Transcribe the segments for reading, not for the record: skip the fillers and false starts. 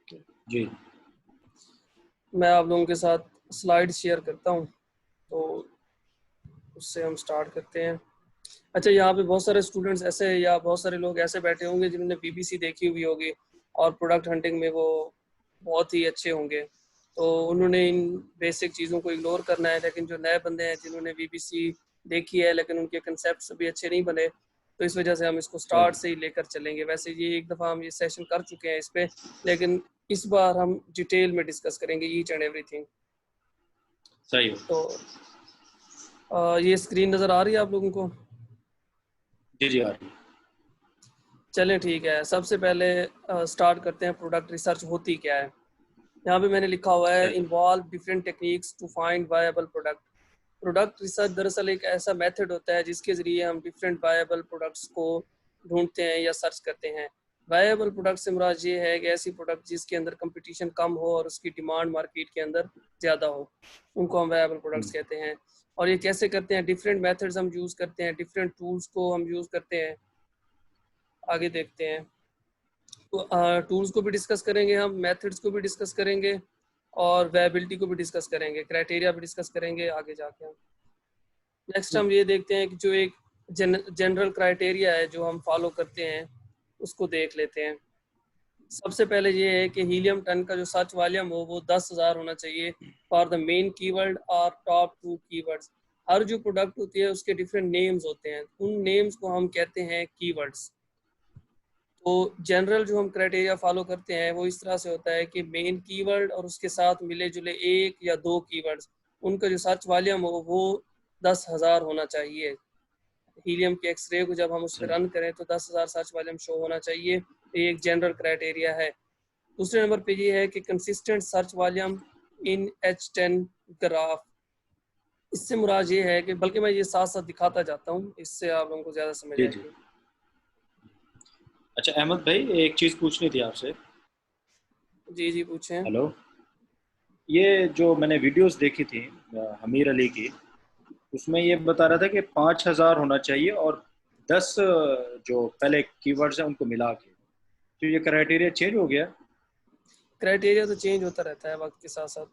जी। मैं आप लोगों के साथ स्लाइड शेयर करता हूँ, तो उससे हम स्टार्ट करते हैं। अच्छा, यहाँ पे बहुत सारे स्टूडेंट्स ऐसे या बहुत सारे लोग ऐसे बैठे होंगे जिन्होंने बीबीसी देखी हुई होगी और प्रोडक्ट हंटिंग में वो बहुत ही अच्छे होंगे, तो उन्होंने इन बेसिक चीज़ों को इग्नोर करना है। लेकिन जो नए बंदे हैं जिन्होंने बीबीसी देखी है लेकिन उनके कंसेप्ट अभी अच्छे नहीं बने, तो इस वजह से हम इसको स्टार्ट से ही लेकर चलेंगे। वैसे ये एक दफ़ा हम ये सेशन कर चुके हैं इस पे, लेकिन इस बार हम डिटेल में डिस्कस करेंगे ईच एंड एवरीथिंग। सही है। तो ये स्क्रीन नज़र आ रही है आप लोगों को? जी जी आ रही है। चलें ठीक है, सबसे पहले स्टार्ट करते हैं प्रोडक्ट रिसर्च होती क्या है। यहाँ पे मैंने लिखा हुआ है सही है। Involve different techniques to find viable product. Product research दरअसल एक ऐसा मेथड होता है जिसके ज़रिए हम डिफरेंट वायबल प्रोडक्ट्स को ढूंढते हैं या सर्च करते हैं। वायबल प्रोडक्ट से मुराद ये है कि ऐसी प्रोडक्ट जिसके अंदर कंपटीशन कम हो और उसकी डिमांड मार्केट के अंदर ज़्यादा हो, उनको हम वायबल प्रोडक्ट्स कहते हैं। और ये कैसे करते हैं? डिफरेंट मेथड्स हम यूज़ करते हैं, डिफरेंट टूल्स को हम यूज़ करते हैं। आगे देखते हैं, तो टूल्स को भी डिस्कस करेंगे, हम मेथड्स को भी डिस्कस करेंगे और वायबिलिटी को भी डिस्कस करेंगे, क्राइटेरिया भी डिस्कस करेंगे आगे जाके हम। नेक्स्ट हम ये देखते हैं कि जो एक जनरल क्राइटेरिया है जो हम फॉलो करते हैं, उसको देख लेते हैं। सबसे पहले ये है कि हीलियम टन का जो सर्च वॉल्यूम हो वो 10,000 होना चाहिए फॉर द मेन कीवर्ड और टॉप 2 कीवर्ड्स। हर जो प्रोडक्ट होती है उसके डिफरेंट नेम्स होते हैं, उन नेम्स को हम कहते हैं कीवर्ड्स। तो जनरल जो हम क्राइटेरिया फॉलो करते हैं वो इस तरह से होता है कि मेन कीवर्ड और उसके साथ मिले जुले एक या दो कीवर्ड्स, उनका जो सर्च वॉल्यूम हो वो 10,000 होना चाहिए। हीलियम के एक्सरे को जब हम उस पर सही। रन करें तो 10,000 सर्च वॉल्यूम शो होना चाहिए। ये एक जनरल क्राइटेरिया है। दूसरे नंबर पे ये है कि कंसिस्टेंट सर्च वॉल्यूम इन H10 ग्राफ। इससे मुराद ये है कि, बल्कि मैं ये साथ साथ दिखाता जाता हूँ, इससे आप लोगों को ज़्यादा समझ जी जी। आएगी। अच्छा अहमद भाई, एक चीज़ पूछनी थी आपसे। जी जी पूछें। हेलो। ये जो मैंने वीडियोस देखी थी हमीर अली की, उसमें ये बता रहा था कि 5,000 होना चाहिए और 10 जो पहले कीवर्ड्स हैं उनको मिला के, तो ये क्राइटेरिया चेंज हो गया। क्राइटेरिया तो चेंज होता रहता है वक्त के साथ साथ।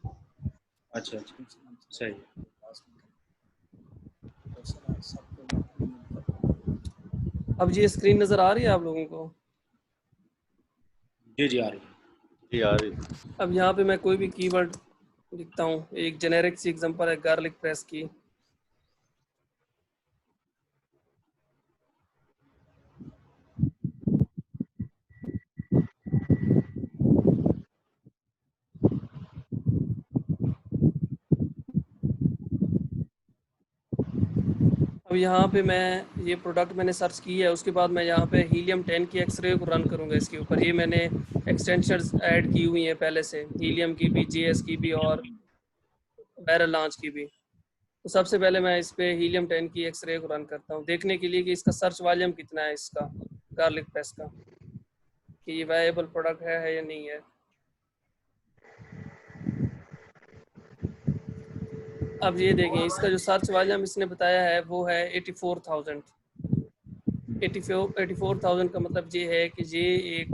अच्छा अच्छा। सही है। अब ये स्क्रीन नज़र आ रही है आप लोगों को? जी जी आ रही है। जी आ रही। अब यहाँ पे मैं कोई भी कीवर्ड लिखता हूँ, एक जेनेरिक सी एग्जांपल है गार्लिक प्रेस की। अब यहाँ पे मैं ये प्रोडक्ट मैंने सर्च की है, उसके बाद मैं यहाँ पे हीलियम 10 की एक्सरे को रन करूँगा इसके ऊपर। ये मैंने एक्सटेंशंस ऐड की हुई हैं पहले से, हीलियम की भी, जेएस की भी और बैरल लॉन्च की भी। तो सबसे पहले मैं इस पे हीलियम 10 की एक्सरे को रन करता हूँ देखने के लिए कि इसका सर्च वॉल्यूम कितना है, इसका गार्लिक प्रेस का, कि ये वायबल प्रोडक्ट है या नहीं है। अब ये देखें, इसका जो सर्च वॉल्यूम इसने बताया है वो है 84,000। 84,000 का मतलब ये है कि ये एक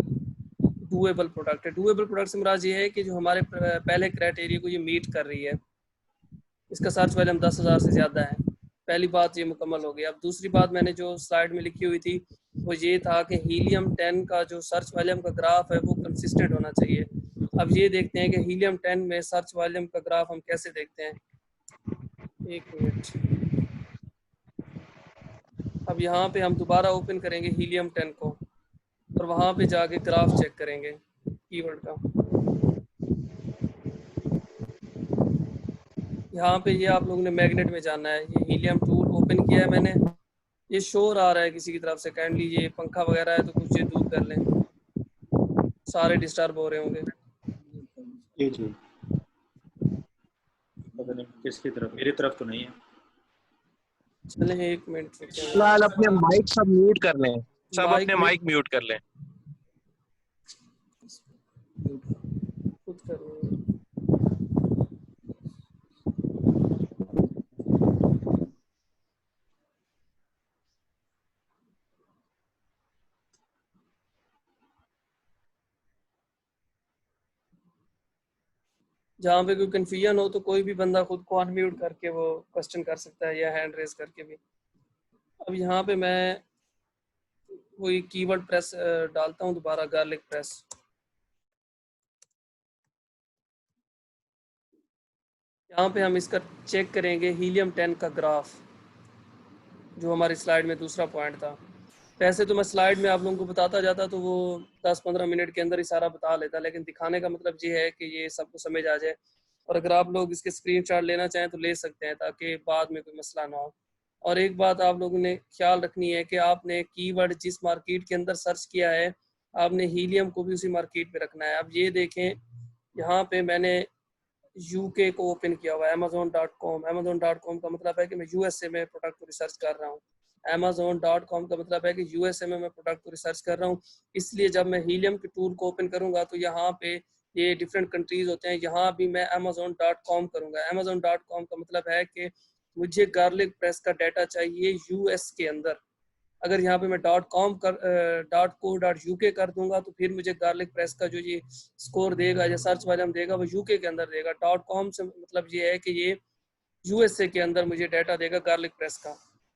डूएबल प्रोडक्ट है। डूएबल प्रोडक्ट से मुराद ये है कि जो हमारे पहले क्राइटेरिया को ये मीट कर रही है। इसका सर्च वॉल्यूम 10,000 से ज़्यादा है। पहली बात ये मुकम्मल हो गई। अब दूसरी बात मैंने जो स्लाइड में लिखी हुई थी वो ये था कि हीलियम 10 का जो सर्च वॉल्यूम का ग्राफ है वो कंसिस्टेंट होना चाहिए। अब ये देखते हैं कि हीलियम 10 में सर्च वॉल्यूम का ग्राफ हम कैसे देखते हैं। एक मिनट। अब यहाँ पे हम दोबारा ओपन करेंगे हीलियम 10 को और वहाँ पे जाके ग्राफ चेक करेंगे कीवर्ड का। यहाँ पे ये आप लोगों ने मैग्नेट में जाना है। ये हीलियम टूल ओपन किया है मैंने। ये शोर आ रहा है किसी की तरफ से, काइंडली ये पंखा वगैरह है तो कुछ ये दूर कर लें, सारे डिस्टर्ब हो रहे होंगे। जी जी। पता नहीं किसकी तरफ, मेरी तरफ तो नहीं है। चलें एक मिनट रुकें, फिलहाल अपने माइक सब म्यूट कर लें। सब माइक अपने माइक म्यूट कर लें। खुद करूँगा। जहाँ पे कोई कन्फ्यूजन हो तो कोई भी बंदा खुद को अनम्यूट करके वो क्वेश्चन कर सकता है या हैंड रेज करके भी। अब यहाँ पे मैं वही कीवर्ड प्रेस डालता हूँ दोबारा, गार्लिक प्रेस। यहाँ पे हम इसका चेक करेंगे हीलियम 10 का ग्राफ, जो हमारी स्लाइड में दूसरा पॉइंट था। वैसे तो मैं स्लाइड में आप लोगों को बताता जाता तो वो 10-15 मिनट के अंदर ही सारा बता लेता, लेकिन दिखाने का मतलब ये है कि ये सबको समझ आ जाए। और अगर आप लोग इसके स्क्रीनशॉट लेना चाहें तो ले सकते हैं, ताकि बाद में कोई मसला ना हो। और एक बात आप लोगों ने ख्याल रखनी है कि आपने कीवर्ड जिस मार्केट के अंदर सर्च किया है, आपने हीलियम को भी उसी मार्केट में रखना है। अब ये देखें, यहाँ पे मैंने यूके को ओपन किया हुआ है, amazon.com। amazon.com का मतलब है कि मैं यूएसए में प्रोडक्ट को रिसर्च कर रहा हूँ। amazon.com का मतलब है कि यूएसए में मैं प्रोडक्ट को रिसर्च कर रहा हूँ। इसलिए जब मैं हीलियम के टूल को ओपन करूंगा तो यहाँ पे ये डिफरेंट कंट्रीज होते हैं, यहाँ भी मैं amazon.com करूंगा। amazon.com का मतलब है कि मुझे गार्लिक प्रेस का डाटा चाहिए यूएस के अंदर। अगर यहाँ पे मैं .co.uk कर दूंगा तो फिर मुझे गार्लिक प्रेस का जो ये स्कोर देगा या सर्च वॉल्यूम देगा वो यूके के अंदर देगा। .com से मतलब ये है कि ये यूएसए के अंदर मुझे डाटा देगा गार्लिक प्रेस का,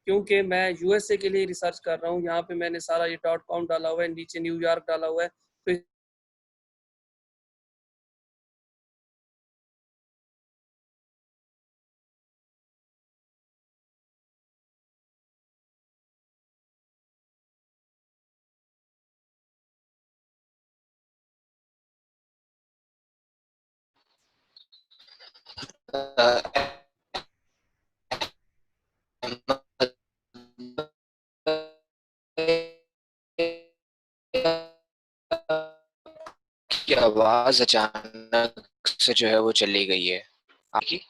क्योंकि मैं यूएसए के लिए रिसर्च कर रहा हूँ। यहाँ पे मैंने सारा ये .com डाला हुआ है, नीचे न्यूयॉर्क डाला हुआ है। तो की आवाज अचानक से जो है वो चली गई है आपकी।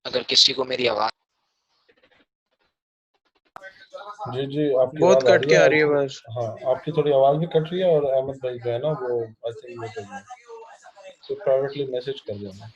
अगर किसी को मेरी आवाज जी जी आपकी बहुत आवाज आ कट रही के है आ रही है actually। बस। हाँ आपकी थोड़ी आवाज भी कट रही है, और अहमद भाई जो है ना वो आई थिंक वो कर तो प्राइवेटली मैसेज कर देना।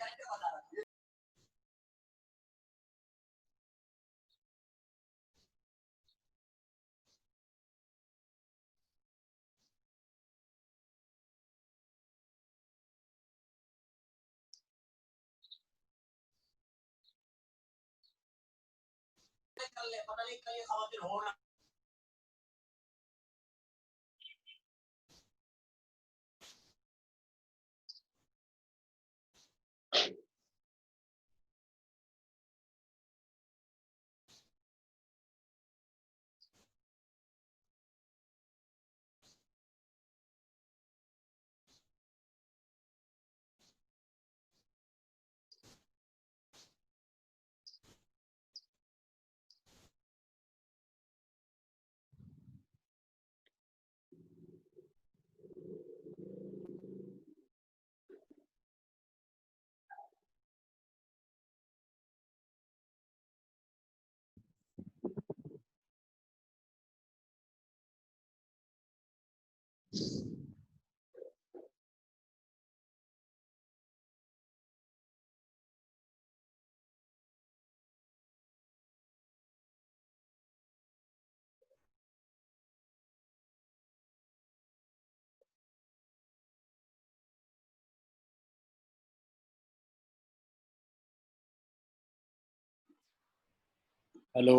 हेलो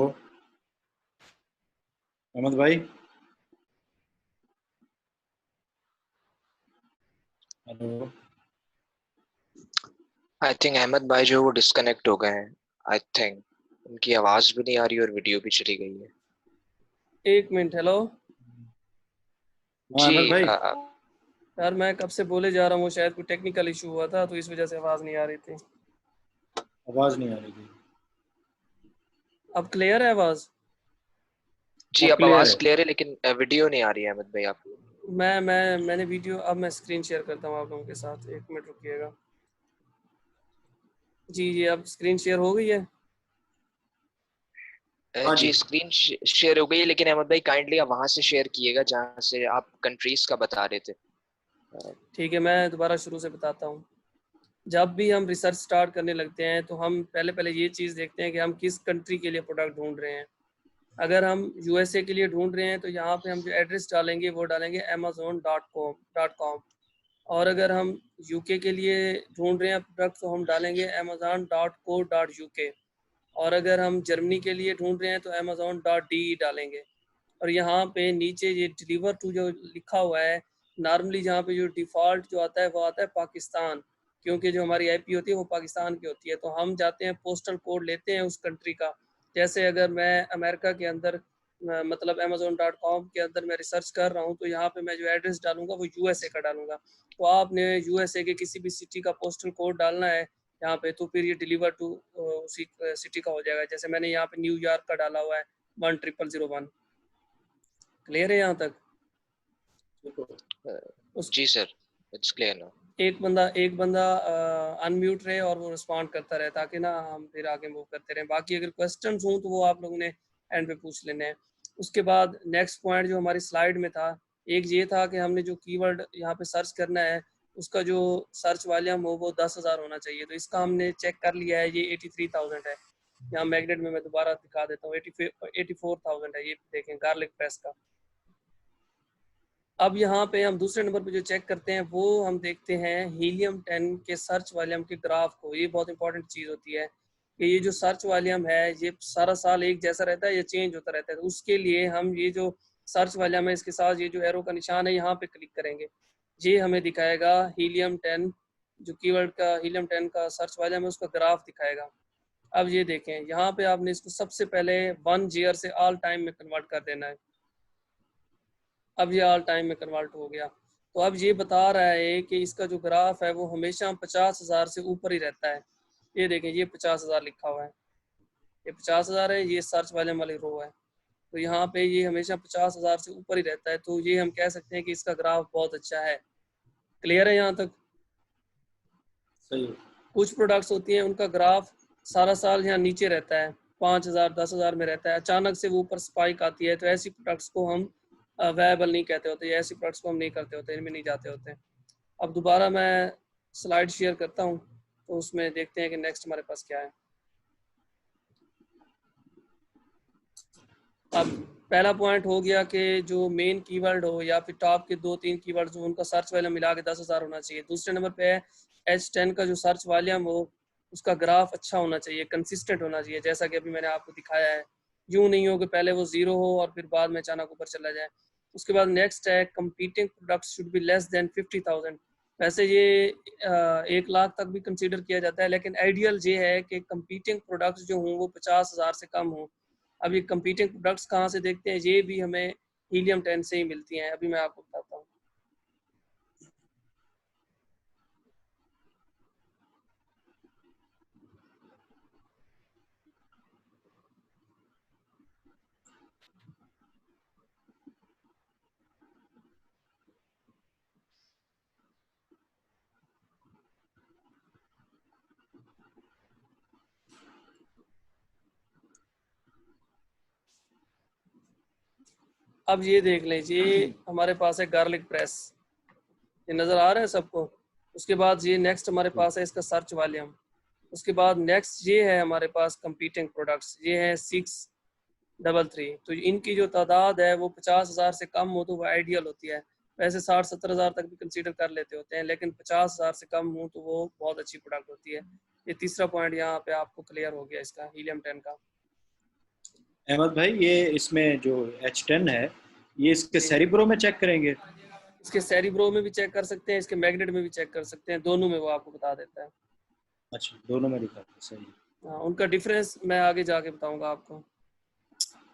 अहमद भाई। हेलो। आई थिंक अहमद भाई जो है वो डिस्कनेक्ट हो गए हैं। आई थिंक उनकी आवाज भी नहीं आ रही और वीडियो भी चली गई है। एक मिनट। हेलो हाँ जी अहमद भाई। यार, मैं कब से बोले जा रहा हूँ, शायद कोई टेक्निकल इशू हुआ था तो इस वजह से आवाज़ नहीं आ रही थी। आवाज नहीं आ रही थी। अब क्लियर है आवाज़? जी अब अब क्लियर आवाज है। क्लियर है, लेकिन वीडियो नहीं आ रही है अहमद भाई आप। मैंने वीडियो, अब मैं स्क्रीन शेयर करता हूँ आप लोगों के साथ। एक मिनट रुकिएगा। जी जी, अब स्क्रीन शेयर हो गई है। हाँ जी। जी स्क्रीन शेयर हो गई है, लेकिन अहमद भाई काइंडली आप वहां से शेयर किएगा जहां से आप कंट्रीज का बता रहे थे। ठीक है, मैं दोबारा शुरू से बताता हूँ। जब भी हम रिसर्च स्टार्ट करने लगते हैं तो हम पहले पहले ये चीज़ देखते हैं कि हम किस कंट्री के लिए प्रोडक्ट ढूंढ रहे हैं। अगर हम यूएसए के लिए ढूंढ रहे हैं तो यहाँ पे हम जो एड्रेस डालेंगे वो डालेंगे amazon.com। और अगर हम यूके के लिए ढूंढ रहे हैं प्रोडक्ट तो हम डालेंगे amazon.co.uk। और अगर हम जर्मनी के लिए ढूंढ रहे हैं तो amazon.de डालेंगे। और यहाँ पे नीचे ये डिलीवर टू जो लिखा हुआ है, नॉर्मली जहाँ पे जो डिफ़ॉल्ट जो आता है वो आता है पाकिस्तान, क्योंकि जो हमारी आईपी होती है वो पाकिस्तान की होती है। तो हम जाते हैं पोस्टल कोड लेते हैं उस कंट्री का। जैसे अगर मैं अमेरिका के अंदर मतलब amazon.com के अंदर मैं रिसर्च कर रहा हूँ तो यहाँ पे मैं जो एड्रेस डालूंगा वो यूएसए का डालूंगा। तो आपने यूएसए के किसी भी सिटी का पोस्टल कोड डालना है यहाँ पे, तो फिर ये डिलीवर टू उसी सिटी का हो जाएगा। जैसे मैंने यहाँ पे न्यूयॉर्क का डाला हुआ है 10001। क्लियर है यहाँ तक? जी सर, इट्स क्लियर नाउ। एक बंदा अनम्यूट रहे और वो रिस्पॉन्ड करता रहे ताकि ना हम फिर आगे मूव करते रहें। बाकी अगर क्वेश्चंस हों तो वो आप लोगों ने एंड पे पूछ लेने हैं। उसके बाद नेक्स्ट पॉइंट जो हमारी स्लाइड में था, एक ये था कि हमने जो कीवर्ड यहाँ पे सर्च करना है उसका जो सर्च वॉल्यूम हो वो 10,000 होना चाहिए। तो इसका हमने चेक कर लिया है, ये 83,000 है। यहाँ मैग्नेट में मैं दोबारा दिखा देता हूँ, 84,000 है। ये देखें गार्लिक प्रेस का। अब यहाँ पे हम दूसरे नंबर पे जो चेक करते हैं वो हम देखते हैं हीलियम 10 के सर्च वॉल्यूम के ग्राफ को। ये बहुत इंपॉर्टेंट चीज़ होती है कि ये जो सर्च वॉल्यूम है ये सारा साल एक जैसा रहता है या चेंज होता रहता है। तो उसके लिए हम ये जो सर्च वॉल्यूम है इसके साथ ये जो एरो का निशान है यहाँ पे क्लिक करेंगे, ये हमें दिखाएगा हीलियम 10 जो कीवर्ड का हीलियम 10 का सर्च वॉल्यूम है उसका ग्राफ दिखाएगा। अब ये देखें यहाँ पे आपने इसको सबसे पहले 1 ईयर से ऑल टाइम में कन्वर्ट कर देना है। अब ये ऑल टाइम में कन्वर्ट हो गया। तो अब ये बता रहा है कि इसका जो ग्राफ है वो हमेशा 50,000 से ऊपर ही रहता है। ये देखें ये 50,000 लिखा हुआ है, ये 50,000 है, ये सर्च वाले वाली रो है। तो यहाँ पे ये हमेशा 50,000 से ऊपर ही रहता है। तो ये हम कह सकते हैं कि इसका ग्राफ बहुत अच्छा है। क्लियर है यहाँ तक? सही। कुछ प्रोडक्ट्स होती हैं उनका ग्राफ सारा साल यहाँ नीचे रहता है, 5,000 10,000 में रहता है, अचानक से वो ऊपर स्पाइक आती है। तो ऐसी प्रोडक्ट्स को हम वायबल नहीं कहते होते, ऐसी प्रोडक्ट्स को हम नहीं करते होते, इनमें नहीं जाते होते। अब दोबारा मैं स्लाइड शेयर करता हूँ तो उसमें देखते हैं कि नेक्स्ट हमारे पास क्या है। अब पहला पॉइंट हो गया कि जो मेन कीवर्ड हो या फिर टॉप के 2-3 कीवर्ड्स हो उनका सर्च वॉल्यूम मिला के 10,000 होना चाहिए। दूसरे नंबर पे है H10 का जो सर्च वॉल्यूम हो उसका ग्राफ अच्छा होना चाहिए, कंसिस्टेंट होना चाहिए, जैसा कि अभी मैंने आपको दिखाया है। यूँ नहीं हो कि पहले वो 0 हो और फिर बाद में अचानक ऊपर चला जाए। उसके बाद नेक्स्ट है competing products should be less than 50,000। वैसे ये 1 लाख तक भी कंसीडर किया जाता है, लेकिन आइडियल ये है कि कंपीटिंग प्रोडक्ट्स जो हों वो 50,000 से कम हों। अब ये कंपीटिंग प्रोडक्ट्स कहाँ से देखते हैं, ये भी हमें हीलियम 10 से ही मिलती हैं। अभी मैं आपको बताता हूँ। अब ये देख लीजिए हमारे पास है गार्लिक प्रेस, ये नज़र आ रहा है सबको। उसके बाद ये नेक्स्ट हमारे पास है इसका सर्च वॉल्यूम। उसके बाद नेक्स्ट ये है हमारे पास कंपीटिंग प्रोडक्ट्स, ये है 633। तो इनकी जो तादाद है वो 50,000 से कम हो तो वो आइडियल होती है। वैसे 60-70,000 तक भी कंसीडर कर लेते होते हैं, लेकिन 50,000 से कम हो तो वो बहुत अच्छी प्रोडक्ट होती है। ये तीसरा पॉइंट यहाँ पे आपको क्लियर हो गया इसका हीलियम 10 का। अहमद भाई, ये इसमें जो H10 है ये इसके सेरिब्रो में चेक करेंगे? इसके सेरिब्रो में भी चेक कर सकते हैं, इसके मैग्नेट में भी चेक कर सकते हैं, दोनों में वो आपको बता देता है। अच्छा, दोनों में दिखाते हैं, सही। हाँ, उनका डिफरेंस मैं आगे जाके बताऊंगा आपको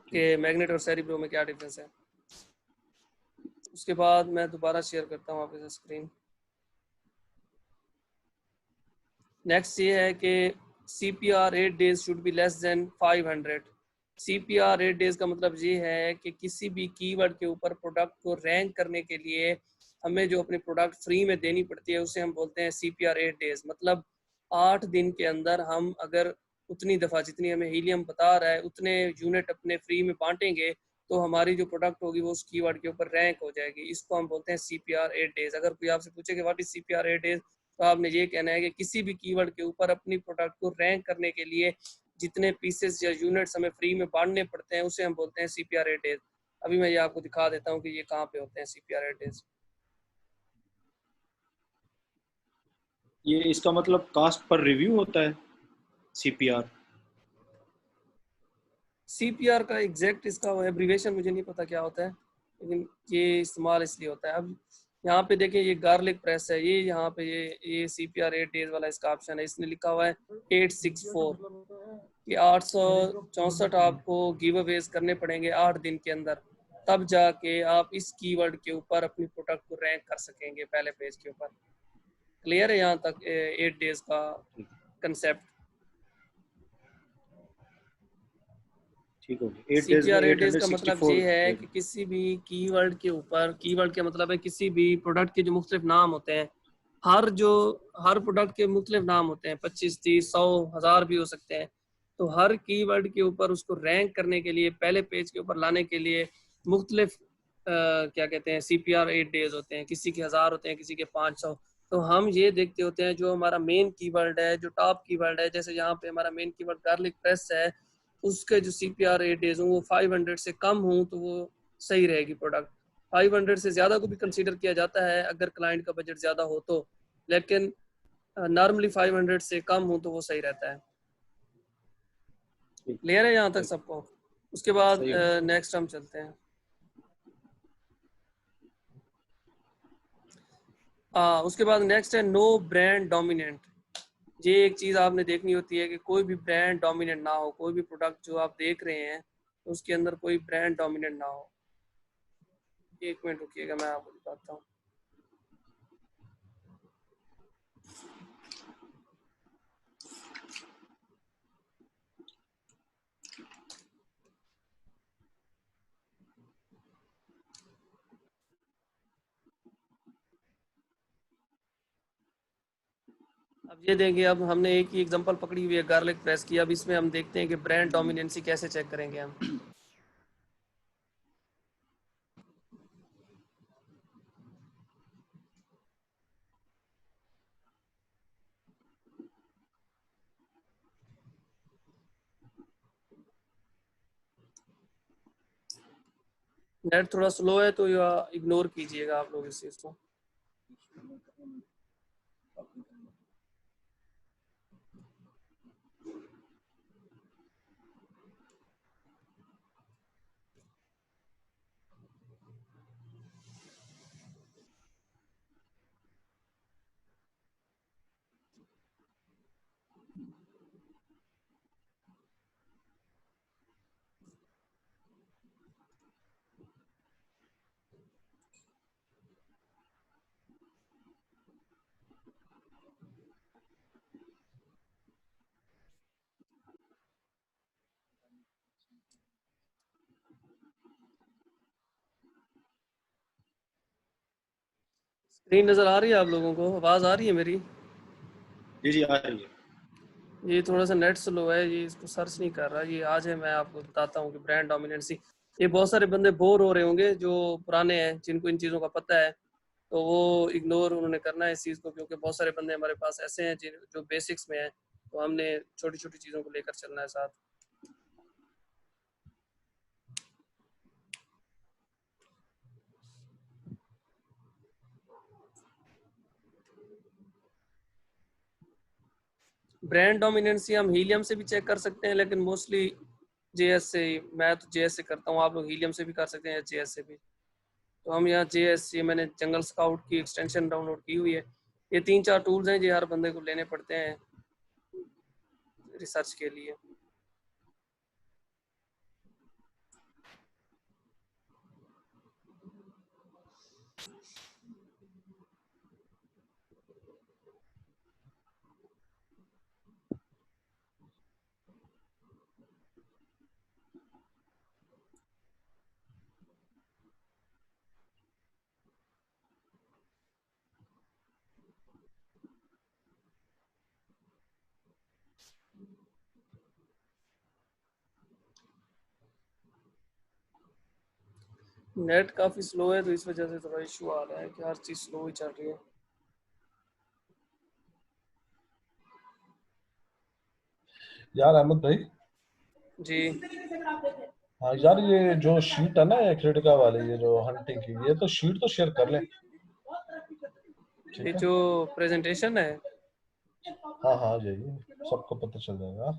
कि मैग्नेट और सेरिब्रो में क्या डिफरेंस है। उसके बाद मैं दोबारा शेयर करता हूँ आपके साथ स्क्रीन। नेक्स्ट ये है कि CPR 8 days should be less than 500। CPR 8 days का मतलब ये है कि किसी भी कीवर्ड के ऊपर प्रोडक्ट को रैंक करने के लिए हमें जो अपनी प्रोडक्ट फ्री में देनी पड़ती है उसे हम बोलते हैं CPR 8 days। मतलब 8 दिन के अंदर हम अगर उतनी दफ़ा जितनी हमें हीलियम बता रहा है उतने यूनिट अपने फ्री में बांटेंगे तो हमारी जो प्रोडक्ट होगी वो उस कीवर्ड के ऊपर रैंक हो जाएगी। इसको हम बोलते हैं CPR 8 days। अगर कोई आपसे पूछे कि व्हाट इज CPR 8 days तो आपने ये कहना है कि किसी भी कीवर्ड के ऊपर अपनी प्रोडक्ट को रैंक करने के लिए जितने पीसेस या यूनिट्स हमें फ्री में बांटने पड़ते हैं उसे हम बोलते हैं CPR 8 डेज। अभी मैं ये आपको दिखा देता हूँ कि ये कहाँ पे होते हैं CPR 8 डेज। ये इसका मतलब कास्ट पर रिव्यू होता है सीपीआर? CPR का एग्जैक्ट इसका एब्रीवेशन मुझे नहीं पता क्या होता है, लेकिन ये इस्तेमाल इसलिए होता है। अब यहाँ पे देखें ये गार्लिक प्रेस है, ये यहाँ पे ये CPR 8 डेज वाला इसका ऑप्शन है, इसने लिखा हुआ है 864 कि 864 आपको गिव अवेज करने पड़ेंगे 8 दिन के अंदर, तब जाके आप इस कीवर्ड के ऊपर अपनी प्रोडक्ट को रैंक कर सकेंगे पहले पेज के ऊपर। क्लियर है यहाँ तक 8 डेज का कंसेप्ट? ठीक हो गया। 8 डेज में CPR 8 डेज का मतलब 864 ये है डेज। कि किसी भी कीवर्ड के ऊपर, कीवर्ड के मतलब है किसी भी प्रोडक्ट के जो मुख्तलिफ नाम होते हैं, हर प्रोडक्ट के मुख्तलिफ नाम होते हैं, 25, 30, 100, 1000 भी हो सकते हैं। तो हर कीवर्ड के ऊपर उसको रैंक करने के लिए, पहले पेज के ऊपर लाने के लिए मुख्तलिफ क्या कहते हैं CPR 8 डेज होते हैं। किसी के 1000 होते हैं, किसी के 500। तो हम ये देखते होते हैं जो हमारा मेन कीवर्ड है, जो टॉप कीवर्ड है, जैसे यहाँ पे हमारा मेन कीवर्ड गार्लिक प्रेस है, उसके जो CPR 8 डेज हो वो 500 से कम हो तो वो सही रहेगी प्रोडक्ट। 500 से ज़्यादा को भी कंसीडर किया जाता है अगर क्लाइंट का बजट ज़्यादा हो तो, लेकिन नॉर्मली 500 से कम हो तो वो सही रहता है। क्लियर है यहाँ तक सबको? उसके बाद नेक्स्ट हम चलते हैं। उसके बाद नेक्स्ट है नो ब्रांड डोमिनेंट। ये एक चीज़ आपने देखनी होती है कि कोई भी ब्रांड डोमिनेंट ना हो, कोई भी प्रोडक्ट जो आप देख रहे हैं उसके अंदर कोई ब्रांड डोमिनेंट ना हो। एक मिनट रुकिएगा, मैं आपको दिखाता हूँ। अब ये देंगे, अब हमने एक ही एग्जांपल पकड़ी हुई है गार्लिक प्रेस की। अब इसमें हम देखते हैं कि ब्रांड डोमिनेंसी कैसे चेक करेंगे हम। नेट थोड़ा स्लो है तो इग्नोर कीजिएगा आप लोग इस चीज़ को। स्क्रीन नज़र आ रही है आप लोगों को? आवाज़ आ रही है मेरी? जी जी आ रही है। ये थोड़ा सा नेट स्लो है, ये इसको सर्च नहीं कर रहा। ये आज है, मैं आपको बताता हूँ कि ब्रांड डोमिनेंसी। ये बहुत सारे बंदे बोर हो रहे होंगे जो पुराने हैं, जिनको इन चीज़ों का पता है, तो वो इग्नोर उन्होंने करना है इस चीज़ को, क्योंकि बहुत सारे बंदे हमारे पास ऐसे हैं जो बेसिक्स में हैं, तो हमने छोटी छोटी चीज़ों को लेकर चलना है साथ। ब्रांड डोमिनेंसी हम हीलियम से भी चेक कर सकते हैं, लेकिन मोस्टली JS से, मैं तो JS से करता हूँ, आप लोग हीलियम से भी कर सकते हैं, JS से भी। तो हम यहाँ JS, ये मैंने जंगल स्काउट की एक्सटेंशन डाउनलोड की हुई है। ये 3-4 टूल्स हैं जो हर बंदे को लेने पड़ते हैं रिसर्च के लिए। नेट काफ़ी स्लो है तो इस वजह से थोड़ा इशू आ रहा है कि हर चीज़ स्लो ही चल रही है। यार अहमद भाई, जी। हाँ यार, ये जो शीट है ना, ये क्रिटिका वाली, ये जो हंटिंग की, ये तो शीट तो शेयर कर लें। ये ठीक है। जो प्रेजेंटेशन है हाँ हाँ, यही सबको पता चल जाएगा।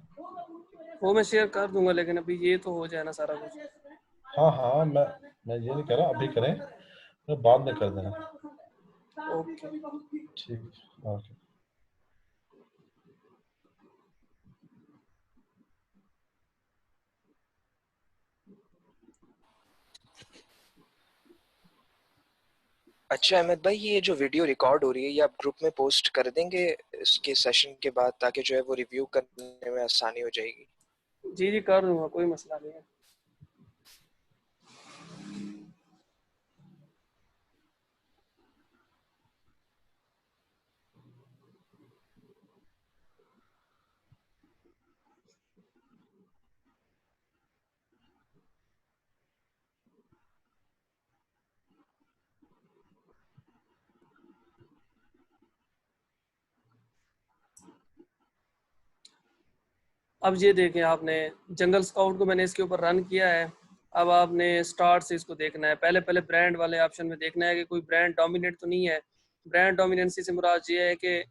वो मैं शेयर कर दूंगा, लेकिन अभी ये तो हो जाए ना सारा कुछ। हाँ हाँ, मैं ये नहीं कह रहा अभी करें, मैं बाद में कर देना। ओके। ठीक। ओके। अच्छा अहमद भाई, ये जो वीडियो रिकॉर्ड हो रही है ये आप ग्रुप में पोस्ट कर देंगे इसके सेशन के बाद, ताकि जो है वो रिव्यू करने में आसानी हो जाएगी। जी जी कर दूंगा, कोई मसला नहीं है। अब ये देखें, आपने जंगल स्काउट को मैंने इसके ऊपर रन किया है। अब आपने स्टार्ट से इसको देखना है। पहले पहले ब्रांड वाले ऑप्शन में देखना है कि कोई ब्रांड डोमिनेट तो नहीं है। ब्रांड डोमिनेंसी से मुराद ये है कि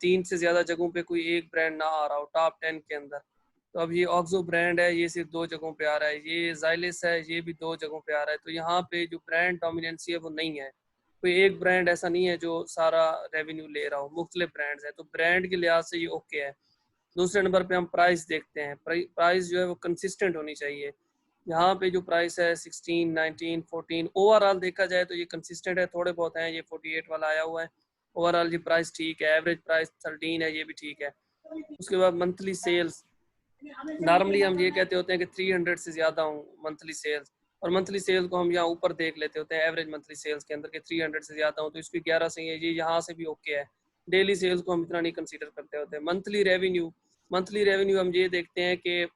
3 से ज़्यादा जगहों पे कोई एक ब्रांड ना आ रहा हो टॉप 10 के अंदर। तो अब ये ऑक्सो ब्रांड है, ये सिर्फ 2 जगहों पे आ रहा है। ये जाइलिस है, ये भी 2 जगहों पे आ रहा है। तो यहाँ पे जो ब्रांड डोमिनेंसी है वो नहीं है। कोई एक ब्रांड ऐसा नहीं है जो सारा रेवेन्यू ले रहा हो, मुख्तलिफ ब्रांड्स हैं। तो ब्रांड के लिहाज से ये ओके है। दूसरे नंबर पे हम प्राइस देखते हैं। प्राइस जो है वो कंसिस्टेंट होनी चाहिए। यहाँ पे जो प्राइस है 16, 19, 14 ओवरऑल देखा जाए तो ये कंसिस्टेंट है। थोड़े बहुत हैं, ये 48 वाला आया हुआ है। ओवरऑल ये प्राइस ठीक है। एवरेज प्राइस 13 है, ये भी ठीक है। उसके बाद मंथली सेल्स, नॉर्मली हम ये कहते होते हैं कि 300 से ज़्यादा हूँ मंथली सेल्स, और मंथली सेल को हम यहाँ ऊपर देख लेते होते हैं एवरेज मंथली सेल्स के अंदर के 300 से ज़्यादा हूँ, तो इसकी 11 से ये यहाँ से भी ओके है। डेली सेल्स को हम इतना नहीं कंसीडर करते होते। मंथली रेवेन्यू हम ये देखते हैं कि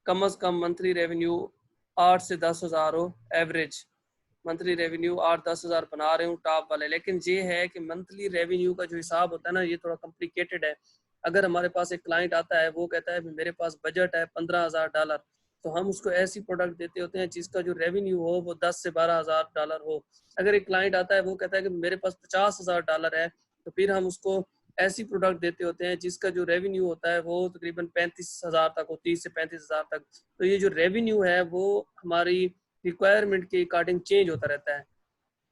कम अज़ कम मंथली रेवेन्यू 8 से 10 हज़ार हो। एवरेज मंथली रेवेन्यू 8-10 हज़ार बना रहे हूँ टॉप वाले। लेकिन ये है कि मंथली रेवेन्यू का जो हिसाब होता है ना, ये थोड़ा कॉम्प्लिकेटेड है। अगर हमारे पास एक क्लाइंट आता है, वो कहता है मेरे पास बजट है $15,000, तो हम उसको ऐसी प्रोडक्ट देते होते हैं जिसका जो रेवेन्यू हो वो 10 से $12,000 हो। अगर एक क्लाइंट आता है, वो कहता है कि मेरे पास $50,000 है, तो फिर हम उसको ऐसी प्रोडक्ट देते होते हैं जिसका जो रेवेन्यू होता है वो तकरीबन 35,000 तक हो, 30 से 35,000 तक। तो ये जो रेवेन्यू है वो हमारी रिक्वायरमेंट के अकॉर्डिंग चेंज होता रहता है।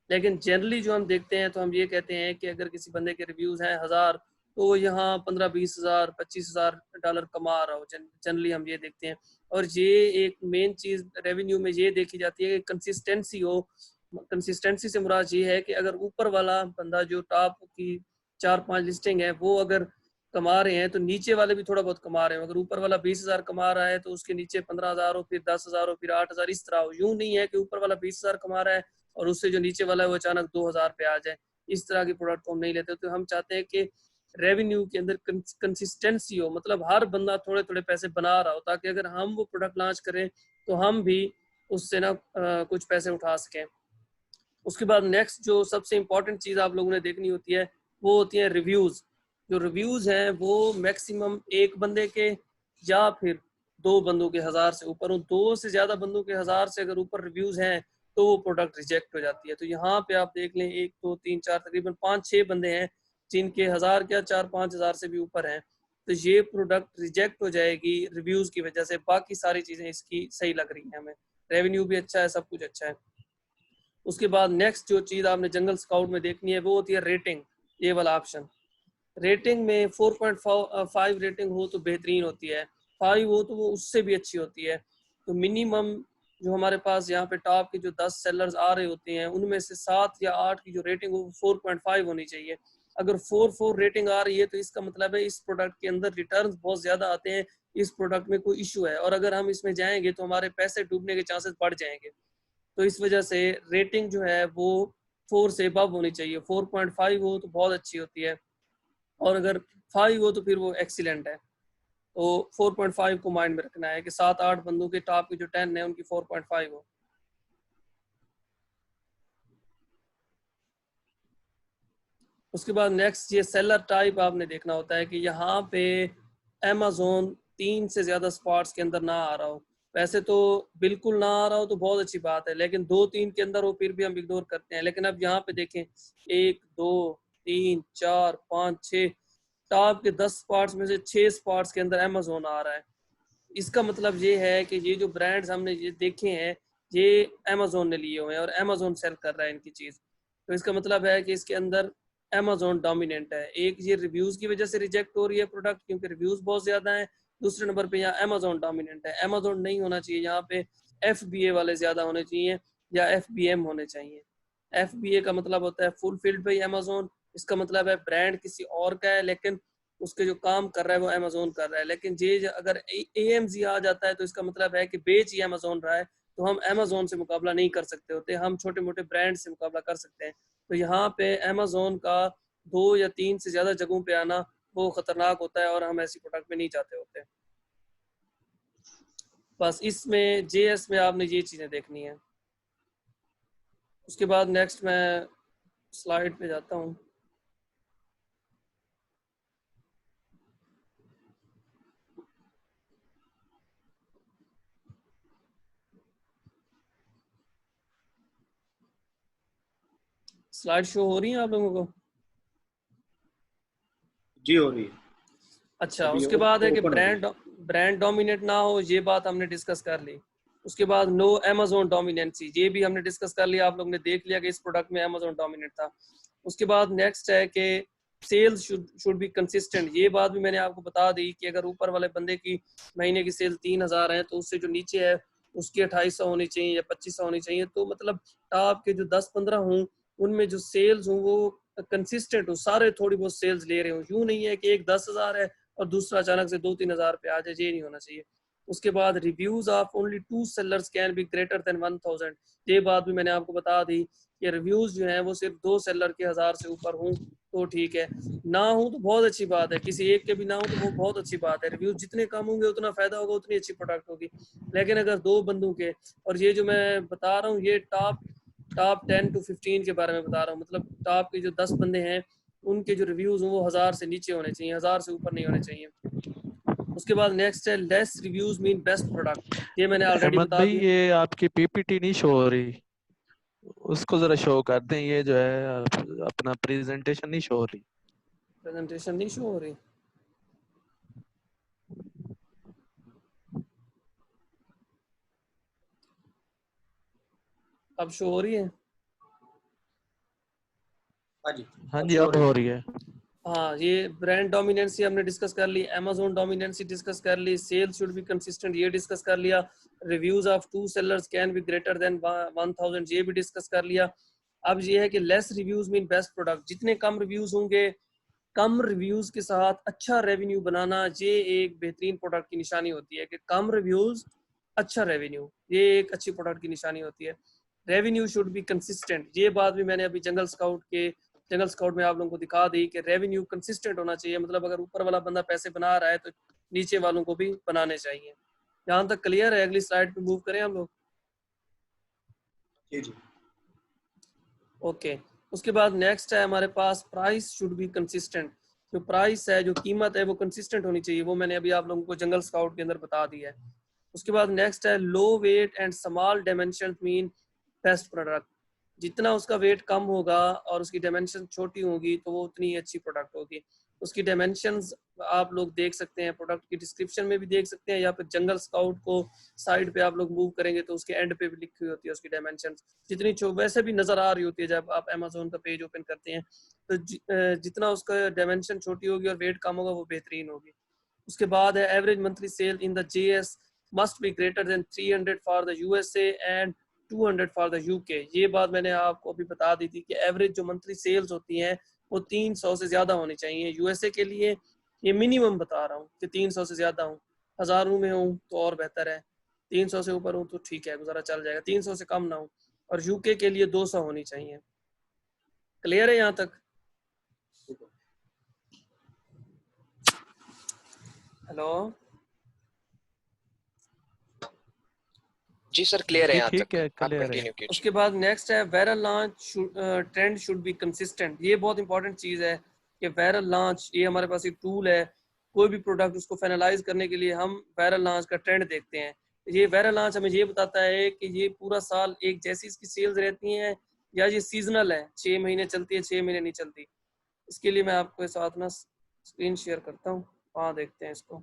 लेकिन जनरली जो हम देखते हैं तो हम ये कहते हैं कि अगर किसी बंदे के रिव्यूज हैं 1000, तो यहाँ 15-20 हज़ार $25,000 कमा रहा हो। जनरली हम ये देखते हैं। और ये एक मेन चीज रेवेन्यू में ये देखी जाती है कि कंसिस्टेंसी हो। कंसिस्टेंसी से मुराद ये है कि अगर ऊपर वाला बंदा जो टॉप की 4-5 लिस्टिंग है वो अगर कमा रहे हैं, तो नीचे वाले भी थोड़ा बहुत कमा रहे हैं। अगर ऊपर वाला 20,000 कमा रहा है तो उसके नीचे 15,000 हो, फिर 10,000 हो, फिर 8,000, इस तरह हो। यूं नहीं है कि ऊपर वाला 20,000 कमा रहा है और उससे जो नीचे वाला है वो अचानक 2,000 पे आ जाए। इस तरह की प्रोडक्ट को हम नहीं लेते। तो हम चाहते हैं कि रेवेन्यू के अंदर कंसिस्टेंसी हो, मतलब हर बंदा थोड़े थोड़े पैसे बना रहा हो, ताकि अगर हम वो प्रोडक्ट लॉन्च करें तो हम भी उससे ना कुछ पैसे उठा सकें। उसके बाद नेक्स्ट जो सबसे इम्पोर्टेंट चीज़ आप लोगों ने देखनी होती है वो होती है रिव्यूज़। जो रिव्यूज़ हैं वो मैक्सिमम एक बंदे के या फिर 2 बंदों के 1000 से ऊपर हो। 2 से ज़्यादा बंदों के 1000 से अगर ऊपर रिव्यूज़ हैं तो वो प्रोडक्ट रिजेक्ट हो जाती है। तो यहाँ पे आप देख लें 1 2 3 4 तकरीबन 5-6 बंदे हैं जिनके 1000 क्या 4-5 हज़ार से भी ऊपर हैं, तो ये प्रोडक्ट रिजेक्ट हो जाएगी रिव्यूज़ की वजह से। बाकी सारी चीज़ें इसकी सही लग रही हैं हमें, रेवेन्यू भी अच्छा है, सब कुछ अच्छा है। उसके बाद नेक्स्ट जो चीज़ आपने जंगल स्काउट में देखनी है वो होती है रेटिंग। ये वाला ऑप्शन, रेटिंग में 4.5 रेटिंग हो तो बेहतरीन होती है, 5 हो तो वो उससे भी अच्छी होती है। तो मिनिमम जो हमारे पास यहाँ पे टॉप के जो 10 सेलर्स आ रहे होते हैं उनमें से 7 या 8 की जो रेटिंग हो वो 4.5 होनी चाहिए। अगर 4 रेटिंग आ रही है तो इसका मतलब है इस प्रोडक्ट के अंदर रिटर्न्स बहुत ज़्यादा आते हैं, इस प्रोडक्ट में कोई इशू है, और अगर हम इसमें जाएंगे तो हमारे पैसे डूबने के चांसेस बढ़ जाएंगे। तो इस वजह से रेटिंग जो है वो 4 से अबव होनी चाहिए। 4.5 हो तो बहुत अच्छी होती है, और अगर 5 हो तो फिर वो एक्सीलेंट है। तो 4.5 को माइंड में रखना है कि 7-8 बंदों के टॉप के जो 10 है उनकी 4.5 हो। उसके बाद नेक्स्ट ये सेलर टाइप आपने देखना होता है कि यहाँ पे अमेज़न 3 से ज्यादा स्पॉट्स के अंदर ना आ रहा हो। वैसे तो बिल्कुल ना आ रहा हो तो बहुत अच्छी बात है, लेकिन 2-3 के अंदर हो फिर भी हम इग्नोर करते हैं। लेकिन अब यहाँ पे देखें 1 2 3 4 5 6 टॉप के 10 स्पॉट्स में से 6 स्पॉट्स के अंदर अमेजोन आ रहा है। इसका मतलब ये है कि ये जो ब्रांड्स हमने ये देखे हैं ये अमेजोन ने लिए हुए हैं और अमेजोन सेल कर रहा है इनकी चीज। तो इसका मतलब है कि इसके अंदर अमेजोन डोमिनेंट है। एक ये रिव्यूज की वजह से रिजेक्ट हो रही है प्रोडक्ट क्योंकि रिव्यूज बहुत ज्यादा हैं। दूसरे नंबर पे यहाँ अमेजोन डोमिनेंट है। अमेजोन नहीं होना चाहिए, यहाँ पे FBA वाले ज्यादा होने चाहिए या FBM होने चाहिए। FBA का मतलब होता है फुलफिल्ड बाय अमेजोन। इसका मतलब है ब्रांड किसी और का है लेकिन उसके जो काम कर रहा है वो अमेजोन कर रहा है। लेकिन ये अगर AMG आ जाता है तो इसका मतलब है कि बेच ही अमेजोन रहा है, तो हम अमेजोन से मुकाबला नहीं कर सकते होते, हम छोटे मोटे ब्रांड से मुकाबला कर सकते हैं। तो यहाँ पे अमेजोन का 2 या 3 से ज्यादा जगहों पे आना वो खतरनाक होता है और हम ऐसी प्रोडक्ट में नहीं चाहते होते। बस इसमें JS में आपने ये चीजें देखनी है। उसके बाद नेक्स्ट मैं स्लाइड पे जाता हूँ। स्लाइड शो हो रही है आप लोगों को? जी हो रही है। अच्छा, उसके बाद है कि ब्रांड डोमिनेट ना हो, ये बात हमने डिस्कस कर ली। उसके बाद नो अमेजोन डोमिनेंसी, ये भी हमने डिस्कस कर लिया, आप लोग ने देख लिया कि इस प्रोडक्ट में अमेजोन डोमिनेट था। उसके बाद नेक्स्ट है कि सेल्स शुड बी कंसिस्टेंट। ये बात भी मैंने आपको बता दी कि अगर ऊपर वाले बंदे की महीने की सेल 3000 है तो उससे जो नीचे है उसकी 2800 होनी चाहिए या 2500 होनी चाहिए। तो मतलब टॉप के जो 10-15 हों उनमें जो सेल्स हों वो कंसिस्टेंट हो, सारे थोड़ी बहुत सेल्स ले रहे हो। यूं नहीं है कि एक 10,000 है और दूसरा अचानक से 2-3 हजार पे आ जाए, ये नहीं होना चाहिए। उसके बाद reviews of only 2 sellers can be greater than 1000। ये बात भी मैंने आपको बता दी कि रिव्यूज जो हैं वो सिर्फ 2 सेलर के 1000 से ऊपर हों तो ठीक है, ना हो तो बहुत अच्छी बात है, किसी एक के भी ना हो तो वो बहुत अच्छी बात है। रिव्यूज जितने कम होंगे उतना फायदा होगा, उतनी अच्छी प्रोडक्ट होगी। लेकिन अगर 2 बंदों के, और ये जो मैं बता रहा हूँ ये टॉप 10 to 15 के बारे में बता रहा हूँ, मतलब टॉप के जो 10 बंदे हैं उनके जो रिव्यूज हैं वो 1000 से नीचे होने चाहिए, 1000 से ऊपर नहीं होने चाहिए। उसके बाद नेक्स्ट है less reviews mean best product. ये मैंने ऑलरेडी अहमद बता भाई, दिया। ये आपकी PPT नहीं शो हो रही, उसको जरा शो कर दें। ये जो है अपना प्रेजेंटेशन नहीं शो हो रही। प्रेजेंटेशन नहीं शो हो रही? अब शो हो रही है? हाँ जी, अब हो रही है। हाँ, ये ब्रांड डोमिनेंसी हमने डिस्कस कर ली, अमेजोन डोमिनेंसी डिस्कस कर ली, सेल्स शुड बी कंसिस्टेंट ये डिस्कस कर लिया, reviews of 2 sellers can be greater than 1000 ये भी डिस्कस कर लिया। अब ये है कि less reviews mean best product. जितने कम रिव्यूज होंगे, कम रिव्यूज के साथ अच्छा रेवेन्यू बनाना, ये एक बेहतरीन प्रोडक्ट की निशानी होती है कि कम रिव्यूज अच्छा रेवेन्यू, ये एक अच्छी प्रोडक्ट की निशानी होती है। रेवेन्यू शुड बी कंसिस्टेंट, ये बात भी मैंने अभी जंगल स्काउट में आप लोगों को दिखा दी कि रेवेन्यू कंसिस्टेंट होना चाहिए। मतलब अगर ऊपर वाला बंदा पैसे बना रहा है तो नीचे वालों को भी बनाने चाहिए। यहाँ तक क्लियर है? अगली स्लाइड पे मूव करें हम लोग। जी जी। ओके, उसके बाद नेक्स्ट है हमारे पास प्राइस शुड बी कंसिस्टेंट। जो प्राइस है, जो कीमत है वो कंसिस्टेंट होनी चाहिए, वो मैंने अभी आप लोगों को जंगल स्काउट के अंदर बता दिया है। उसके बाद नेक्स्ट है low weight and small dimension mean best product. जितना उसका वेट कम होगा और उसकी डायमेंशन छोटी होगी तो वो उतनी अच्छी प्रोडक्ट होगी। उसकी डायमेंशंस आप लोग देख सकते हैं, प्रोडक्ट की डिस्क्रिप्शन में भी देख सकते हैं, या फिर जंगल स्काउट को साइड पे आप लोग मूव करेंगे तो उसके एंड पे भी लिखी हुई होती है उसकी डायमेंशंस। जितनी वैसे भी नजर आ रही होती है जब आप अमेजोन का पेज ओपन करते हैं, तो जितना उसका डायमेंशन छोटी होगी और वेट कम होगा वो बेहतरीन होगी। उसके बाद है average monthly cell in the JS must be greater than 300 for the USA and 200 for the UK। ये बात मैंने आपको अभी बता दी थी कि एवरेज जो मंथली सेल्स होती हैं वो 300 से ज्यादा होनी चाहिए। USA के लिए ये मिनिमम बता रहा हूँ कि 300 से ज्यादा हूँ, हजारों में हूँ तो और बेहतर है, 300 से ऊपर हूँ तो ठीक है, गुजारा चल जाएगा, 300 से कम ना हूँ। और UK के लिए 200 होनी चाहिए। क्लियर है यहाँ तक? हेलो जी सर, क्लियर है यहाँ ठीक तक, है, आप क्लियर है। कंटिन्यू कीजिए। उसके बाद नेक्स्ट है viral launch trend should be consistent. ये बहुत इंपॉर्टेंट चीज है कि वायरल लॉन्च, ये हमारे पास एक टूल है कोई भी प्रोडक्ट उसको फाइनलाइज करने के लिए हम वायरल लॉन्च का ट्रेंड देखते हैं। ये वायरल लॉन्च हमें ये बताता है कि ये पूरा साल एक जैसी इसकी सेल्स रहती हैं या ये सीजनल है, 6 महीने चलती है, 6 महीने नहीं चलती। इसके लिए मैं आपको साथ ना स्क्रीन शेयर करता हूँ, वहाँ देखते हैं इसको।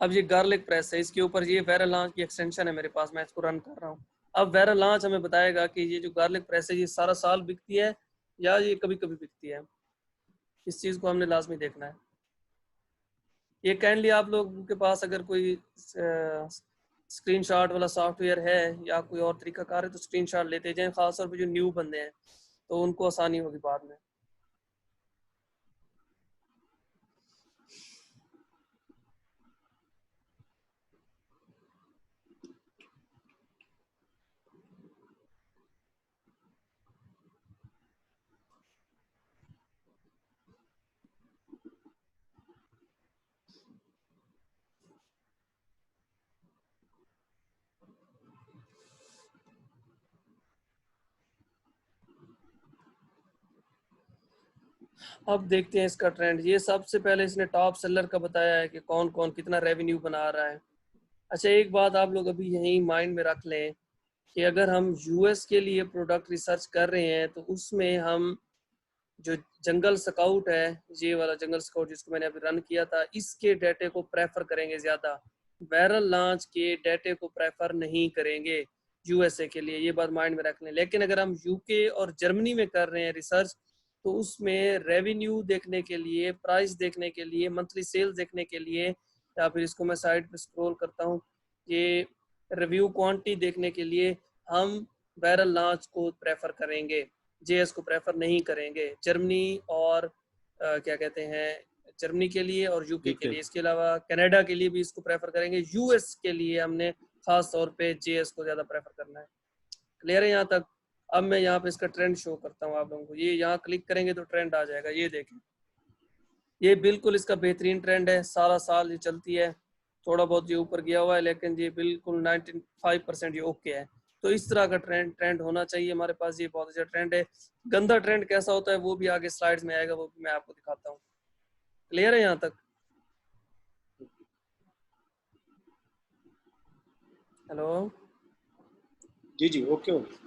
अब ये गार्लिक प्रेस है, इसके ऊपर ये वायरल लॉन्च की एक्सटेंशन है मेरे पास, मैं इसको रन कर रहा हूँ। अब वायरल लॉन्च हमें बताएगा कि ये जो गार्लिक प्रेस है ये सारा साल बिकती है या ये कभी कभी बिकती है। इस चीज़ को हमने लाजमी देखना है। ये काइंडली आप लोगों के पास अगर कोई स्क्रीनशॉट वाला सॉफ्टवेयर है या कोई और तरीकाकार है तो स्क्रीनशॉट लेते जाएं, खासतौर पे जो न्यू बंदे हैं तो उनको आसानी होगी बाद में। अब देखते हैं इसका ट्रेंड। ये सबसे पहले इसने टॉप सेलर का बताया है कि कौन कौन कितना रेवेन्यू बना रहा है। अच्छा, एक बात आप लोग अभी यहीं माइंड में रख लें कि अगर हम यूएस के लिए प्रोडक्ट रिसर्च कर रहे हैं तो उसमें हम जो जंगल स्काउट है, ये वाला जंगल स्काउट जिसको मैंने अभी रन किया था, इसके डाटे को प्रेफर करेंगे ज़्यादा, वायरल लॉन्च के डाटे को प्रेफर नहीं करेंगे यूएसए के लिए। ये बात माइंड में रख लें। लेकिन अगर हम यूके और जर्मनी में कर रहे हैं रिसर्च तो उसमें रेवेन्यू देखने के लिए, प्राइस देखने के लिए, मंथली सेल्स देखने के लिए, या फिर इसको मैं साइड पे स्क्रॉल करता हूँ, ये रिव्यू क्वांटिटी देखने के लिए हम वायरल लॉन्च को प्रेफर करेंगे, जेएस को प्रेफर नहीं करेंगे। जर्मनी और क्या कहते हैं, जर्मनी के लिए और यूके के लिए, इसके अलावा कनाडा के लिए भी इसको प्रेफर करेंगे। यूएस के लिए हमने खास तौर पे जेएस को ज़्यादा प्रेफर करना है। क्लियर है यहाँ तक? अब मैं यहाँ पे इसका ट्रेंड शो करता हूँ आप लोगों को। ये यहाँ क्लिक करेंगे तो ट्रेंड आ जाएगा, ये देखें, ये बिल्कुल इसका बेहतरीन ट्रेंड है, सारा साल ये चलती है। थोड़ा बहुत ये ऊपर गया हुआ है लेकिन ये बिल्कुल 95% ये ओके है। तो इस तरह का ट्रेंड होना चाहिए हमारे पास। ये बहुत अच्छा ट्रेंड है। गंदा ट्रेंड कैसा होता है वो भी आगे स्लाइड्स में आएगा, वो भी मैं आपको दिखाता हूँ। क्लियर है यहाँ तक? हेलो जी जी, ओके ओके।